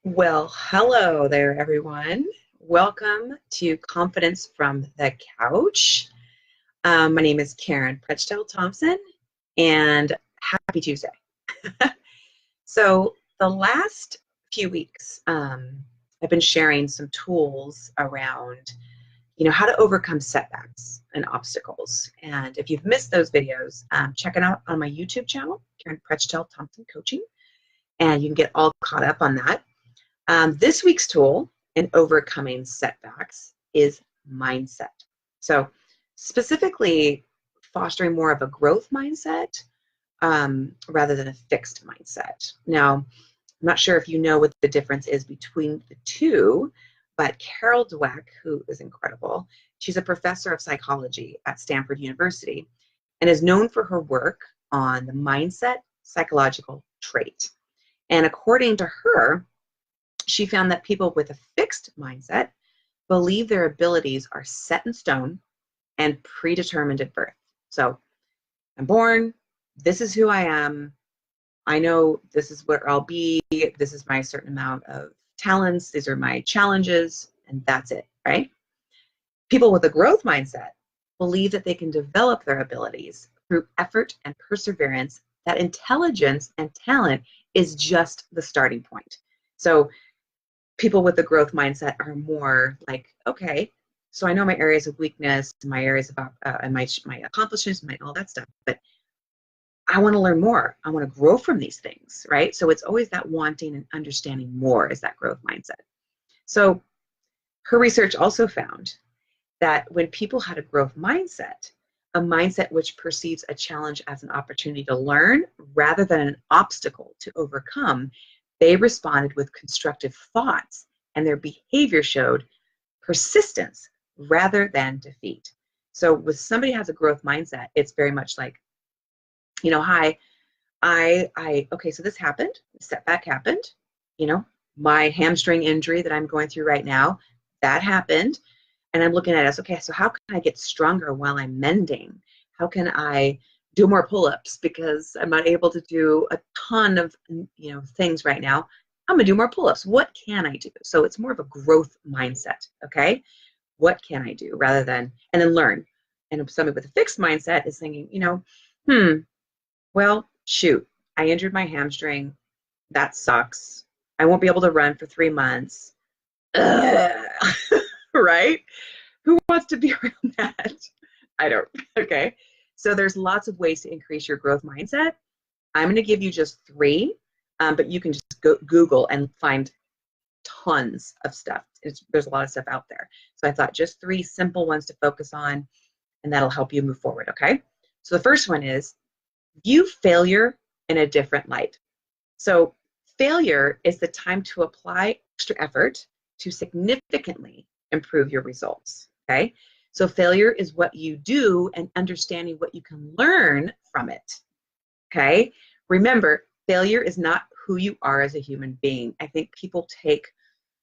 Well, hello there, everyone. Welcome to Confidence from the Couch. My name is Karen Pretchdell Thompson, and happy Tuesday. So, the last few weeks, I've been sharing some tools around, how to overcome setbacks and obstacles. And if you've missed those videos, check it out on my YouTube channel, Karen Pretchdell Thompson Coaching, and you can get all caught up on that. This week's tool in overcoming setbacks is mindset. So specifically fostering more of a growth mindset rather than a fixed mindset. Now, I'm not sure if you know what the difference is between the two, but Carol Dweck, who is incredible, she's a professor of psychology at Stanford University and is known for her work on the mindset psychological trait. And according to her, she found that people with a fixed mindset believe their abilities are set in stone and predetermined at birth. So I'm born, this is who I am, I know this is where I'll be, this is my certain amount of talents, these are my challenges, and that's it, right? People with a growth mindset believe that they can develop their abilities through effort and perseverance, that intelligence and talent is just the starting point. So people with a growth mindset are more like, okay, so I know my areas of weakness, my areas about and my accomplishments, all that stuff, but I want to learn more. I want to grow from these things, right? So it's always that wanting and understanding more is that growth mindset. So her research also found that when people had a growth mindset, a mindset which perceives a challenge as an opportunity to learn rather than an obstacle to overcome, they responded with constructive thoughts, and their behavior showed persistence rather than defeat. So with somebody who has a growth mindset, it's very much like, hi, okay, so this happened, setback happened, my hamstring injury that I'm going through right now, that happened. And I'm looking at it as, okay, so how can I get stronger while I'm mending? How can I do more pull-ups because I'm not able to do a ton of things right now? I'm gonna do more pull-ups. What can I do? So it's more of a growth mindset, okay? What can I do rather than, and then learn. And somebody with a fixed mindset is thinking, well, shoot, I injured my hamstring. That sucks. I won't be able to run for 3 months. Right? Who wants to be around that? I don't, okay? So there's lots of ways to increase your growth mindset. I'm going to give you just 3, but you can just go Google and find tons of stuff. There's a lot of stuff out there. So I thought just 3 simple ones to focus on, and that'll help you move forward, okay? So the first one is view failure in a different light. So failure is the time to apply extra effort to significantly improve your results, okay? So failure is what you do and understanding what you can learn from it, okay? Remember, failure is not who you are as a human being. I think people take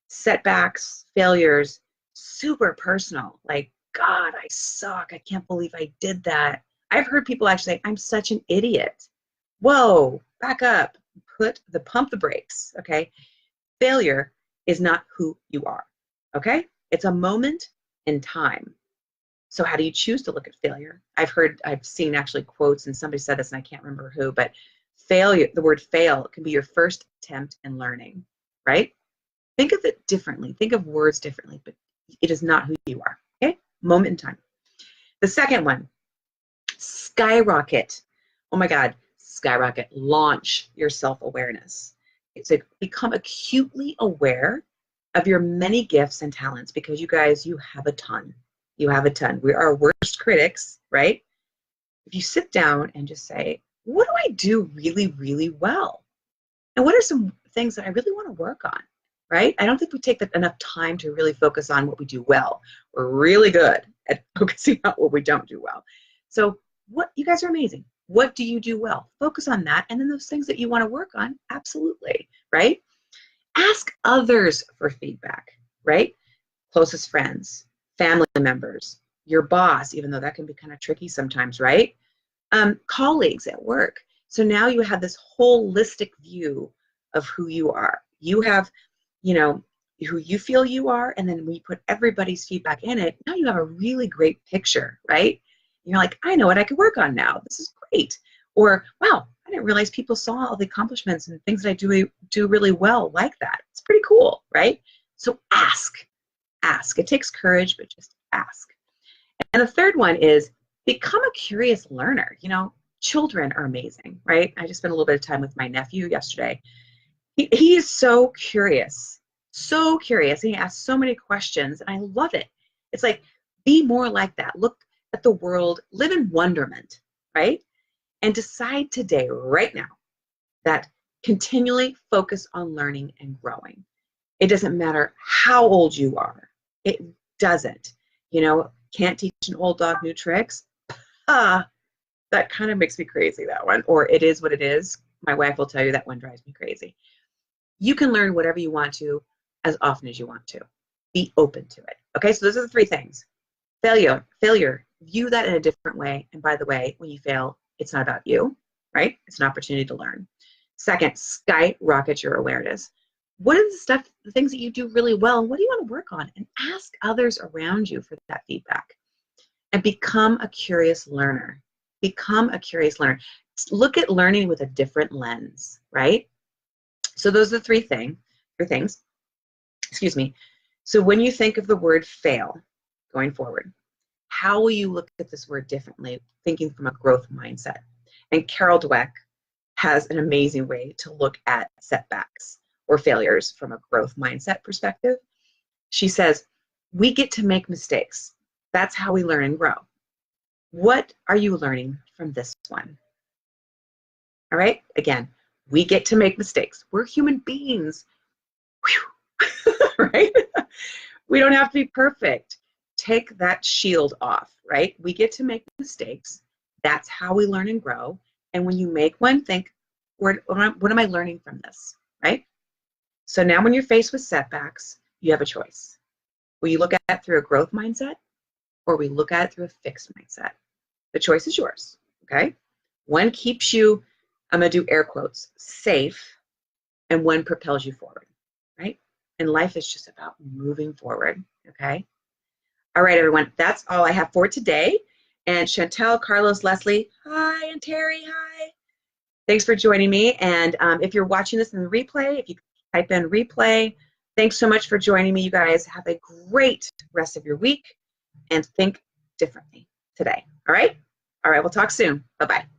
setbacks, failures, super personal. Like, God, I suck. I can't believe I did that. I've heard people actually say, I'm such an idiot. Whoa, back up. Pump the brakes, okay? Failure is not who you are, okay? It's a moment in time. So how do you choose to look at failure? I've seen actually quotes, and somebody said this, and I can't remember who, but failure, the word fail can be your first attempt in learning, right? Think of it differently. Think of words differently, but it is not who you are, okay? Moment in time. The second one, skyrocket. Oh my God, skyrocket. Launch your self-awareness. It's like become acutely aware of your many gifts and talents, because you guys, you have a ton. You have a ton. We are our worst critics, right? If you sit down and just say, what do I do really, really well? And what are some things that I really want to work on, right? I don't think we take enough time to really focus on what we do well. We're really good at focusing on what we don't do well. So you guys are amazing. What do you do well? Focus on that. And then those things that you want to work on, absolutely, right? Ask others for feedback, right? Closest friends, family members, your boss, even though that can be kind of tricky sometimes, right? Colleagues at work. So now you have this holistic view of who you are. You have you know, who you feel you are, and then when you put everybody's feedback in it, now you have a really great picture, right? You're like, I know what I could work on now. This is great. Or, wow, I didn't realize people saw all the accomplishments and things that I do really well like that. It's pretty cool, right? So ask. It takes courage, but just ask. And the third one is become a curious learner. Children are amazing, right? I just spent a little bit of time with my nephew yesterday. He is so curious, so curious. And he asks so many questions, and I love it. It's like, be more like that. Look at the world, live in wonderment, right? And decide today, right now, that continually focus on learning and growing. It doesn't matter how old you are. It doesn't. Can't teach an old dog new tricks. That kind of makes me crazy, that one. Or it is what it is. My wife will tell you that one drives me crazy. You can learn whatever you want to as often as you want to. Be open to it. Okay, so those are the three things. Failure, view that in a different way. And by the way, when you fail, it's not about you, right? It's an opportunity to learn. Second, skyrocket your awareness. What are the things that you do really well, and what do you want to work on? And ask others around you for that feedback. And become a curious learner. Become a curious learner. Look at learning with a different lens, right? So those are the three things. Excuse me. So when you think of the word fail going forward, how will you look at this word differently, thinking from a growth mindset? And Carol Dweck has an amazing way to look at setbacks or failures from a growth mindset perspective. She says, we get to make mistakes. That's how we learn and grow. What are you learning from this one? All right, again, we get to make mistakes. We're human beings, right? We don't have to be perfect. Take that shield off, right? We get to make mistakes. That's how we learn and grow. And when you make one, think, what am I learning from this, right? So now when you're faced with setbacks, you have a choice. Will you look at it through a growth mindset, or will you look at it through a fixed mindset? The choice is yours, okay? One keeps you, I'm going to do air quotes, safe, and one propels you forward, right? And life is just about moving forward, okay? All right, everyone, that's all I have for today. And Chantel, Carlos, Leslie, hi, and Terry, hi. Thanks for joining me. And if you're watching this in the replay, if you type in replay, thanks so much for joining me. You guys have a great rest of your week and think differently today. All right? All right, we'll talk soon. Bye-bye.